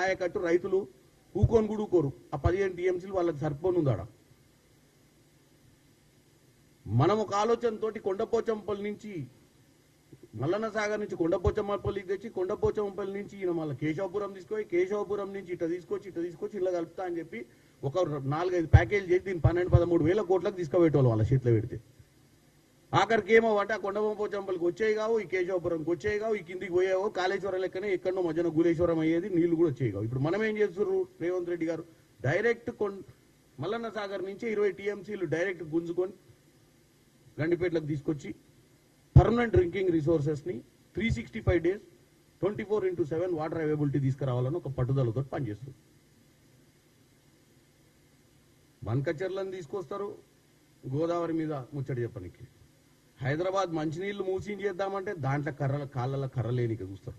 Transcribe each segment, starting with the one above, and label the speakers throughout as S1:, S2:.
S1: ఆయకట్టు రైతులు ఊకొని కూడా ఊకోరు. ఆ 15 టీఎంసీలు వాళ్ళకి సరిపోనుందాడ. మనం ఒక ఆలోచనతోటి కొండపోచంపల్లి నుంచి మల్లన్న సాగర్ నుంచి కొండపోచంపల్లికి తెచ్చి కొండపోచంపల్లి నుంచి ఈయన మళ్ళీ కేశవపురం తీసుకొని కేశవపురం నుంచి ఇట్లా తీసుకొచ్చి ఇలా కలుపుతా అని చెప్పి ఒక 4-5 ప్యాకేజ్ చేసి దీన్ని 12-13 వేల కోట్లకు తీసుకుపోయేటోళ్ళు వాళ్ళ చేతిలో పెడితే ఆఖరికి ఏమో అంటే ఆ కొండపోచంపల్లికి వచ్చేవి కావు, ఈ కేశవపురంకి వచ్చేవి కావు, ఈ కిందికి పోయేవో కాళేశ్వరం లెక్కనే ఎక్కడో మధ్యన గులేశ్వరం అయ్యేది, నీళ్లు కూడా వచ్చేవి కావు. ఇప్పుడు మనం ఏం చేస్తున్నారు రేవంత్ రెడ్డి గారు డైరెక్ట్ మల్లన్న సాగర్ నుంచి 20 టీఎంసీలు డైరెక్ట్ గుంజుకొని గండిపేటలకు తీసుకొచ్చి పర్మనెంట్ డ్రింకింగ్ రిసోర్సెస్ని 365 days 24/7 వాటర్ అవైలబిలిటీ తీసుకురావాలని ఒక పట్టుదలతో పనిచేస్తుంది. బంకచర్లను తీసుకొస్తారు గోదావరి మీద ముచ్చట చెప్పనికి. హైదరాబాద్ మంచినీళ్లు మూసింగ్ చేద్దామంటే దాంట్లో కాళ్ళ కర్రలేనిక చూస్తారు.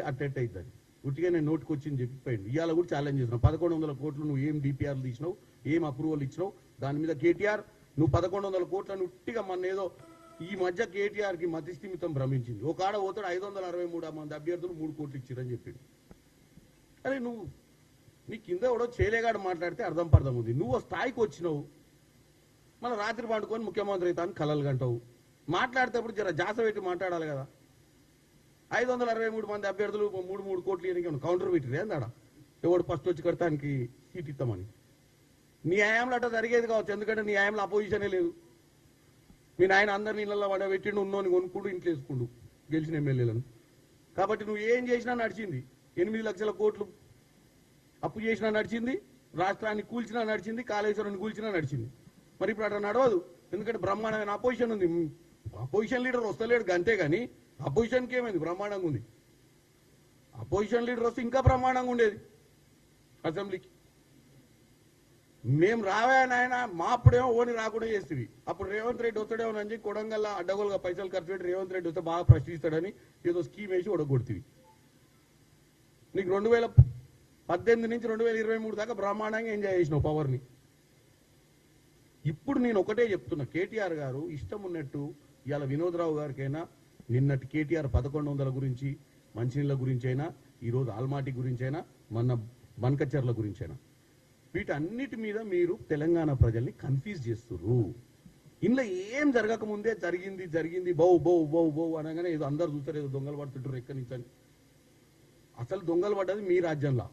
S1: అట్టెట్ అవుతుంది ఉట్టిగా నేను నోటికి వచ్చింది చెప్పిపోయింది. ఇవాళ కూడా ఛాలెంజ్ చేస్తున్నావు. 1100 కోట్లు నువ్వు ఏం డిపిఆర్లు తీసినావు, ఏం అప్రూవల్ ఇచ్చినావు, దాని మీద కేటీఆర్ నువ్వు 1100 కోట్లను ఉట్టిగా మన ఏదో ఈ మధ్య కేటీఆర్కి మతిస్థిమితం భ్రమించింది. ఒక ఆడ పోతాడు 563 మంది అభ్యర్థులు 3 కోట్లు ఇచ్చిరని చెప్పిండు. అరే నువ్వు నీ కింద ఎవడో చేలేగాడు మాట్లాడితే అర్థం పర్థం ఉంది. నువ్వు స్థాయికి వచ్చినావు, మళ్ళీ రాత్రి పండుకొని ముఖ్యమంత్రి అవుతాను కలలు గంటావు. మాట్లాడేటప్పుడు జర జాస పెట్టి మాట్లాడాలి కదా. 563 మంది అభ్యర్థులు 3 కోట్లు ఇవ్వడానికి కౌంటర్ పెట్టిరే అందాడ ఎవడు ఫస్ట్ వచ్చి కడతానికి సీట్ ఇస్తామని. నీ హయాంలో అట్లా జరిగేది కావచ్చు, ఎందుకంటే నీ హయాంలో అపోజిషనే లేదు. మీ నాయన అందరిని ఇళ్ళల్లో వాడ పెట్టిండు, ఉన్నోని కొనుక్కుంటూ ఇంట్లో వేసుకుంటూ గెలిచిన ఎమ్మెల్యేలను. కాబట్టి నువ్వు ఏం చేసినా నడిచింది. 8 లక్షల కోట్లు అప్పు చేసినా నడిచింది, రాష్ట్రాన్ని కూల్చినా నడిచింది, కాళేశ్వరాన్ని కూల్చినా నడిచింది. మరి ఇప్పుడు అట్లా నడవదు, ఎందుకంటే బ్రహ్మాండమైన అపోజిషన్ ఉంది. అపోజిషన్ లీడర్ వస్తలేడు అంతే కానీ అపోజిషన్కి ఏమైంది, బ్రహ్మాండంగా ఉంది. అపోజిషన్ లీడర్ వస్తే ఇంకా బ్రహ్మాండంగా ఉండేది అసెంబ్లీకి. మేము రావా నాయన మా అప్పుడేమో ఓని రాకుండా చేస్తుంది. అప్పుడు రేవంత్ రెడ్డి వస్తాడేమో అని చెప్పి కొడంగల్లా అడ్డగోలుగా పైసలు ఖర్చు పెట్టి రేవంత్ రెడ్డి వస్తే బాగా ప్రశ్నిస్తాడని ఏదో స్కీమ్ వేసి ఒడగొడుతుంది. నీకు 2018 నుంచి 2023 దాకా బ్రహ్మాండంగా ఎంజాయ్ చేసినావు పవర్ని. ఇప్పుడు నేను ఒకటే చెప్తున్నా, కేటీఆర్ గారు ఇష్టం ఉన్నట్టు ఇవాళ వినోద్రావు గారికైనా నిన్నటి కేటీఆర్ 1100 గురించి మంచినీళ్ళ గురించి అయినా, ఈరోజు ఆల్మాటి గురించి అయినా, మొన్న బన్కచర్ల గురించి అయినా, వీటన్నిటి మీద మీరు తెలంగాణ ప్రజల్ని కన్ఫ్యూజ్ చేస్తున్నారు. ఇంట్లో ఏం జరగకముందే జరిగింది బౌ బౌ బౌ బౌ అనగానే ఏదో అందరు చూస్తారు, ఏదో దొంగలు పడుతుంటారు ఎక్కడి నుంచి అని. అసలు దొంగలు పడ్డది మీ రాజ్యంలో,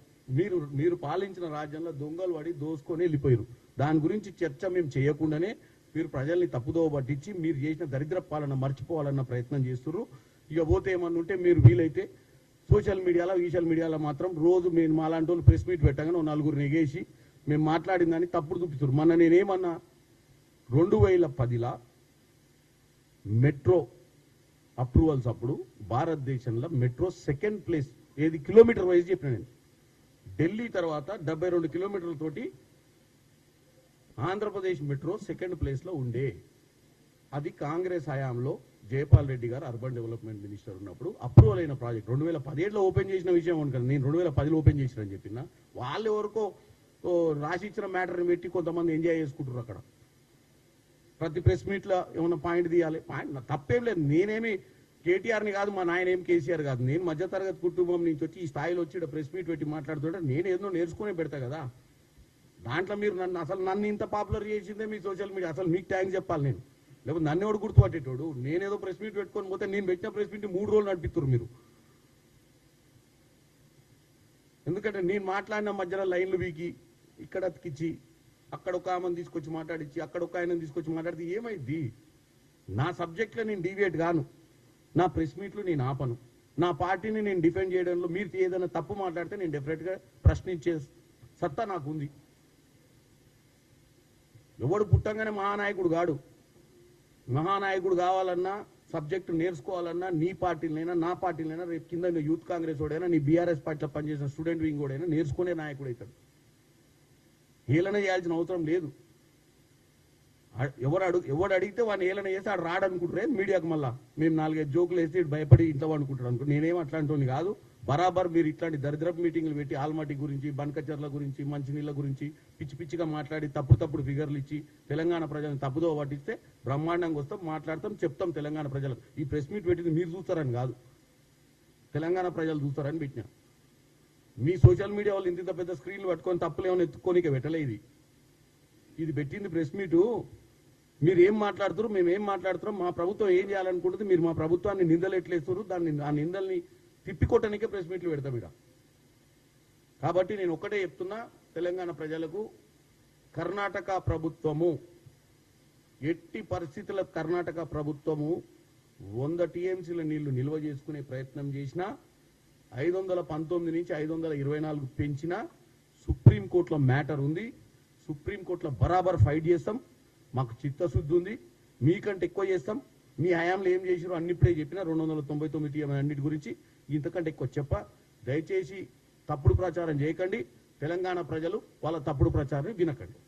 S1: మీరు పాలించిన రాజ్యంలో దొంగలు పడి దోసుకొని వెళ్ళిపోయారు. దాని గురించి చర్చ మేము చేయకుండానే మీరు ప్రజల్ని తప్పుదోవ పట్టించి మీరు చేసిన దరిద్ర పాలన మర్చిపోవాలన్న ప్రయత్నం చేస్తున్నారు. ఇక పోతే ఏమన్నా ఉంటే మీరు వీలైతే సోషల్ మీడియాలో మాత్రం రోజు మేము మాలాంటి వాళ్ళు ప్రెస్ మీట్ పెట్టగానే 4 నెగేసి మేము మాట్లాడిందని తప్పుడు చూపిస్తారు. మొన్న నేనేమన్నా 2010లో మెట్రో అప్రూవల్స్ అప్పుడు భారతదేశంలో మెట్రో సెకండ్ ప్లేస్ ఏది కిలోమీటర్ వైజ్ చెప్పిన నేను. ఢిల్లీ తర్వాత 72 కిలోమీటర్లతోటి ఆంధ్రప్రదేశ్ మెట్రో సెకండ్ ప్లేస్లో ఉండే. అది కాంగ్రెస్ హయాంలో జయపాల్ రెడ్డి గారు అర్బన్ డెవలప్మెంట్ మినిస్టర్ ఉన్నప్పుడు అప్రూవల్ అయిన ప్రాజెక్ట్. 2017లో ఓపెన్ చేసిన విషయం ఉంటుంది, నేను 2010లో ఓపెన్ చేసినని చెప్పిన. వాళ్ళు ఎవరికో రాసి ఇచ్చిన మ్యాటర్ని పెట్టి కొంతమంది ఎంజాయ్ చేసుకుంటారు. అక్కడ ప్రతి ప్రెస్ మీట్లో ఏమన్నా పాయింట్ తీయాలి, పాయింట్ తప్పేం లేదు. నేనేమి కేటీఆర్ని కాదు, మా నాయన ఏం కేసీఆర్ కాదు. నేను మధ్యతరగతి కుటుంబం నుంచి వచ్చి ఈ స్థాయిలో వచ్చి ప్రెస్ మీట్ పెట్టి మాట్లాడుతుంటే నేను ఏదో నేర్చుకునే పెడతా కదా. దాంట్లో మీరు నన్ను ఇంత పాపులర్ చేసిందే మీ సోషల్ మీడియా. అసలు మీకు థ్యాంక్స్ చెప్పాలి నేను, లేకపోతే నన్ను ఎవడు గుర్తుపట్టేటోడు. నేనేదో ప్రెస్ మీట్ పెట్టుకొని పోతే నేను పెట్టిన ప్రెస్ మీట్ 3 రోజులు నడిపిస్తారు మీరు. ఎందుకంటే నేను మాట్లాడిన మధ్యలో లైన్లు వీకి ఇక్కడ అతికిచ్చి అక్కడ ఒక ఆమెను తీసుకొచ్చి మాట్లాడించి అక్కడ ఒక ఆయనను తీసుకొచ్చి మాట్లాడితే ఏమైంది? నా సబ్జెక్ట్లో నేను డీవియేట్ గాను, నా ప్రెస్ మీట్లు నేను ఆపను, నా పార్టీని నేను డిఫెండ్ చేయడంలో మీరు ఏదైనా తప్పు మాట్లాడితే నేను డెఫినెట్గా ప్రశ్నించే సత్తా నాకు ఉంది. ఎవడు పుట్టంగానే మహానాయకుడు కాడు. మహానాయకుడు కావాలన్నా సబ్జెక్టు నేర్చుకోవాలన్నా నీ పార్టీలైనా నా పార్టీలైనా రేపు కింద యూత్ కాంగ్రెస్ వాడైనా నీ బీఆర్ఎస్ పార్టీలో పనిచేసిన స్టూడెంట్ వింగ్ వాడైనా నేర్చుకునే నాయకుడు అవుతాడు. హేళన చేయాల్సిన అవసరం లేదు. ఎవడు అడిగితే వాడిని హేళన చేసి ఆడు రాడనుకుంటారే మీడియాకు. మళ్ళీ మేము 4-5 జోకులు వేసి భయపడి ఇంట్లో అనుకుంటాడు అనుకో. నేనేం అట్లాంటి కాదు. బరాబర్ మీరు ఇట్లాంటి దరిద్రపు మీటింగ్లు పెట్టి ఆల్మాటి గురించి, బన్కచర్ల గురించి, మంచినీళ్ళ గురించి పిచ్చిగా మాట్లాడి తప్పుడు ఫిగర్లు ఇచ్చి తెలంగాణ ప్రజలను తప్పుదో పట్టిస్తే బ్రహ్మాండంగా వస్తాం, మాట్లాడతాం, చెప్తాం తెలంగాణ ప్రజలకు. ఈ ప్రెస్ మీట్ పెట్టింది మీరు చూస్తారని కాదు, తెలంగాణ ప్రజలు చూస్తారని పెట్టినా. మీ సోషల్ మీడియా వాళ్ళు ఇంత పెద్ద స్క్రీన్లు పట్టుకొని తప్పులేమని ఎత్తుకోనిక పెట్టలే ఇది పెట్టింది ప్రెస్ మీటు. మీరు ఏం మాట్లాడుతారు, మేము ఏం మాట్లాడుతున్నాం, మా ప్రభుత్వం ఏం చేయాలనుకుంటుంది, మీరు మా ప్రభుత్వాన్ని నిందలు ఎట్లేస్తారు, దాన్ని ఆ నిందల్ని తిప్పికొట్టడానికే ప్రెస్ మీట్లు పెడతాం ఇక్కడ. కాబట్టి నేను ఒక్కటే చెప్తున్నా తెలంగాణ ప్రజలకు, కర్ణాటక ప్రభుత్వము ఎట్టి పరిస్థితుల కర్ణాటక ప్రభుత్వము 100 టీఎంసీల నీళ్లు నిల్వ చేసుకునే ప్రయత్నం చేసినా 519 నుంచి 524 పెంచినా సుప్రీంకోర్టులో మ్యాటర్ ఉంది. సుప్రీంకోర్టులో బరాబర్ ఫైట్ చేస్తాం. మాకు చిత్తశుద్ధి ఉంది. మీకంటే ఎక్కువ చేస్తాం. మీ హయాంలో ఏం చేసిరో అన్నిప్పుడే చెప్పినా 299 టీఎం అన్నిటి గురించి ఇంతకంటే ఎక్కువ చెప్ప. దయచేసి తప్పుడు ప్రచారం చేయకండి. తెలంగాణ ప్రజలు వాళ్ళ తప్పుడు ప్రచారం వినకండి.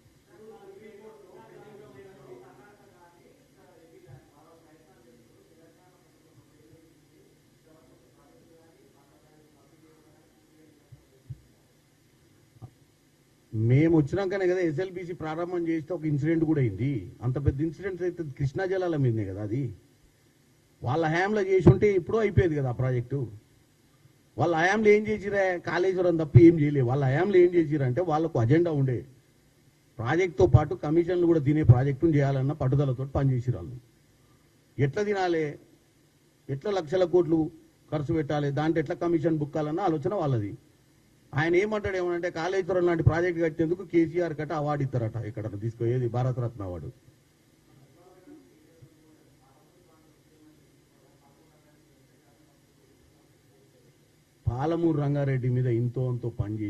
S1: మేము వచ్చినాకనే కదా ఎస్ఎల్బీసీ ప్రారంభం చేస్తే ఒక ఇన్సిడెంట్ కూడా అయింది. అంత పెద్ద ఇన్సిడెంట్ అయితే కృష్ణా జలాల మీదనే కదా అది. వాళ్ళ హయాంలో చేసి ఉంటే ఎప్పుడూ అయిపోయేది కదా ఆ ప్రాజెక్టు. వాళ్ళ హయాంలో ఏం చేసిరా, కాళేశ్వరం తప్ప ఏం చేయలేదు. వాళ్ళ హయాంలో ఏం చేసిరంటే వాళ్ళకు అజెండా ఉండే, ప్రాజెక్టుతో పాటు కమిషన్లు కూడా తినే ప్రాజెక్టును చేయాలన్న పట్టుదలతో పనిచేసిరు వాళ్ళు. ఎట్లా తినాలి, ఎట్లా లక్షల కోట్లు ఖర్చు పెట్టాలి, దాంట్లో ఎట్లా కమిషన్ బుక్కాలన్న ఆలోచన వాళ్ళది. ఆయన ఏమంటాడు ఏమనంటే కాళేశ్వరం లాంటి ప్రాజెక్టు కట్టేందుకు కేసీఆర్ కట్ట అవార్డు ఇస్తారట. ఇక్కడ తీసుకుపోయేది భారతరత్న అవార్డు. పాలమూరు రంగారెడ్డి మీద ఇంతో అంతో పనిచేసి